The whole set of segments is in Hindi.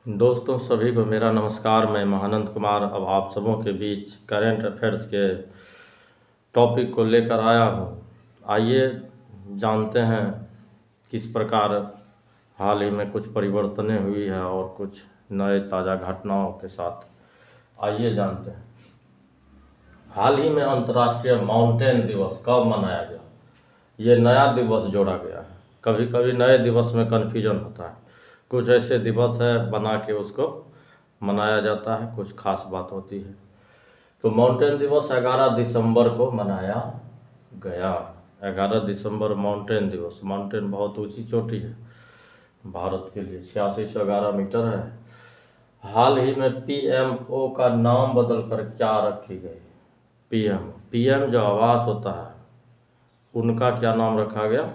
दोस्तों सभी को मेरा नमस्कार। मैं महानंद कुमार अब आप सबों के बीच करंट अफेयर्स के टॉपिक को लेकर आया हूँ। आइए जानते हैं किस प्रकार हाल ही में कुछ परिवर्तनें हुई है और कुछ नए ताज़ा घटनाओं के साथ आइए जानते हैं। हाल ही में अंतर्राष्ट्रीय माउंटेन दिवस कब मनाया गया? ये नया दिवस जोड़ा गया है। कभी कभी नए दिवस में कन्फ्यूजन होता है। कुछ ऐसे दिवस है बना के उसको मनाया जाता है, कुछ खास बात होती है। तो माउंटेन दिवस 11 दिसंबर को मनाया गया। 11 दिसंबर माउंटेन दिवस। माउंटेन बहुत ऊंची चोटी है भारत के लिए, 8611 मीटर है। हाल ही में पीएमओ का नाम बदल कर क्या रखी गई? पीएम जो आवास होता है उनका क्या नाम रखा गया?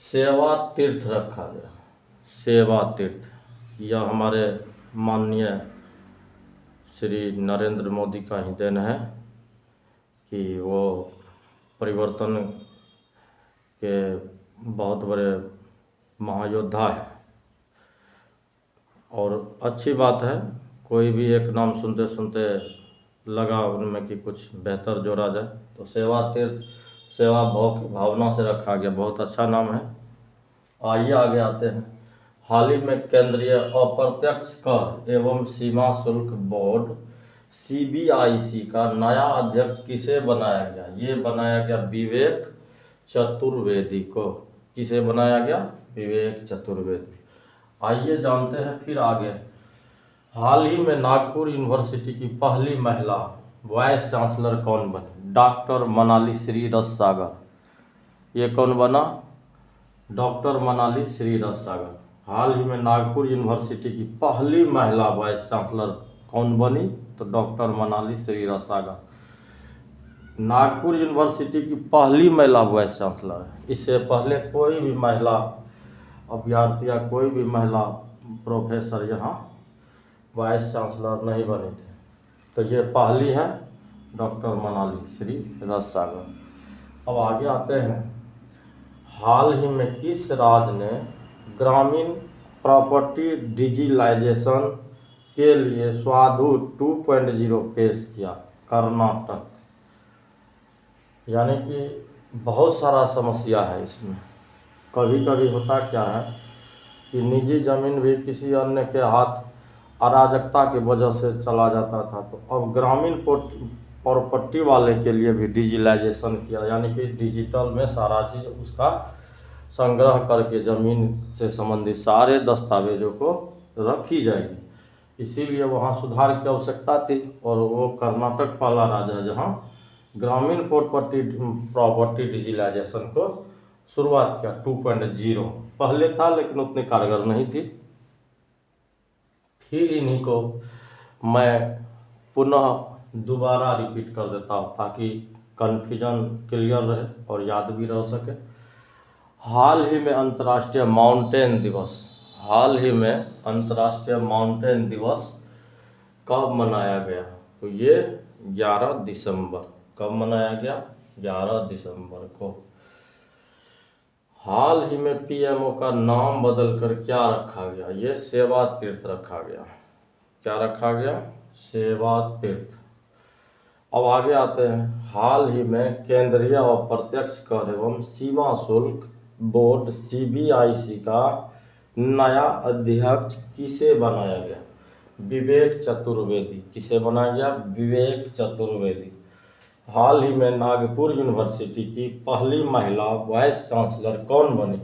सेवा तीर्थ रखा गया। सेवा तीर्थ। यह हमारे माननीय श्री नरेंद्र मोदी का ही देन है कि वो परिवर्तन के बहुत बड़े महायोद्धा हैं। और अच्छी बात है, कोई भी एक नाम सुनते सुनते लगा उनमें कि कुछ बेहतर जोड़ा जाए तो सेवा तीर्थ, सेवा भावना से रखा गया। बहुत अच्छा नाम है। आइए आगे आते हैं। हाल ही में केंद्रीय अप्रत्यक्ष कर एवं सीमा शुल्क बोर्ड सीबीआईसी का नया अध्यक्ष किसे बनाया गया? ये बनाया गया विवेक चतुर्वेदी को। किसे बनाया गया? विवेक चतुर्वेदी। आइए जानते हैं फिर आगे। हाल ही में नागपुर यूनिवर्सिटी की पहली महिला वाइस चांसलर कौन बनी? डॉक्टर मनाली श्रीरस सागर। ये कौन बना? डॉक्टर मनाली श्रीरस सागर। हाल ही में नागपुर यूनिवर्सिटी की पहली महिला वाइस चांसलर कौन बनी? तो डॉक्टर मनाली श्रीरस सागर नागपुर यूनिवर्सिटी की पहली महिला वाइस चांसलर है। इससे पहले कोई भी महिला अभ्यर्थी या कोई भी महिला प्रोफेसर यहाँ वाइस चांसलर नहीं बने थे, तो ये पहली है डॉक्टर मनाली श्रीरस सागर। अब आगे आते हैं। हाल ही में किस राज्य ने ग्रामीण प्रॉपर्टी डिजिटलाइजेशन के लिए स्वाधु 2.0 पेश किया? कर्नाटक। यानी कि बहुत सारा समस्या है इसमें। कभी कभी होता क्या है कि निजी ज़मीन भी किसी अन्य के हाथ अराजकता की वजह से चला जाता था, तो अब ग्रामीण प्रॉपर्टी वाले के लिए भी डिजिटलाइजेशन किया, यानी कि डिजिटल में सारा चीज़ उसका संग्रह करके ज़मीन से संबंधित सारे दस्तावेजों को रखी जाएगी। इसीलिए वहाँ सुधार की आवश्यकता थी और वो कर्नाटक पहला राज्य है जहाँ ग्रामीण प्रॉपर्टी डिजिटलाइजेशन को शुरुआत किया 2.0। पहले था लेकिन उतनी कारगर नहीं थी। फिर इन्हीं को मैं पुनः दोबारा रिपीट कर देता हूँ ताकि कन्फ्यूजन क्लियर रहे और याद भी रह सके। हाल ही में अंतर्राष्ट्रीय माउंटेन दिवस कब मनाया गया? तो ये 11 दिसंबर। कब मनाया गया? 11 दिसंबर को। हाल ही में पीएमओ का नाम बदलकर क्या रखा गया? ये सेवा तीर्थ रखा गया। क्या रखा गया? सेवा तीर्थ। अब आगे आते हैं। हाल ही में केंद्रीय अप्रत्यक्ष कर एवं सीमा शुल्क बोर्ड सीबीआईसी का नया अध्यक्ष किसे बनाया गया? विवेक चतुर्वेदी। किसे बनाया गया? विवेक चतुर्वेदी। हाल ही में नागपुर यूनिवर्सिटी की पहली महिला वाइस चांसलर कौन बनी?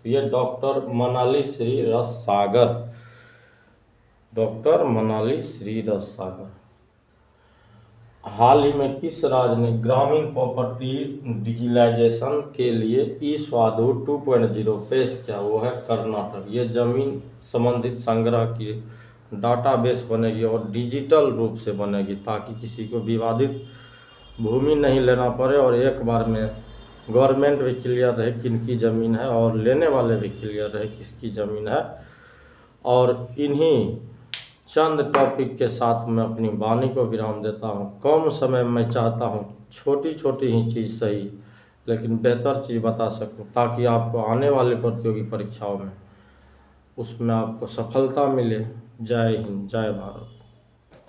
ये डॉक्टर मनाली श्रीरस सागर। डॉक्टर मनाली श्रीरस सागर। हाल ही में किस राज्य ने ग्रामीण प्रॉपर्टी डिजिटलाइजेशन के लिए ई स्वाधु 2.0 पेश किया? वो है कर्नाटक। ये जमीन संबंधित संग्रह की डाटाबेस बनेगी और डिजिटल रूप से बनेगी ताकि किसी को विवादित भूमि नहीं लेना पड़े और एक बार में गवर्नमेंट भी क्लियर रहे किनकी ज़मीन है और लेने वाले भी क्लियर रहे किसकी ज़मीन है। और इन्हीं चंद टॉपिक के साथ मैं अपनी वाणी को विराम देता हूँ। कम समय में चाहता हूँ छोटी छोटी ही चीज़ सही लेकिन बेहतर चीज़ बता सकूँ ताकि आपको आने वाले प्रतियोगी परीक्षाओं में उसमें आपको सफलता मिले। जय हिंद, जय भारत।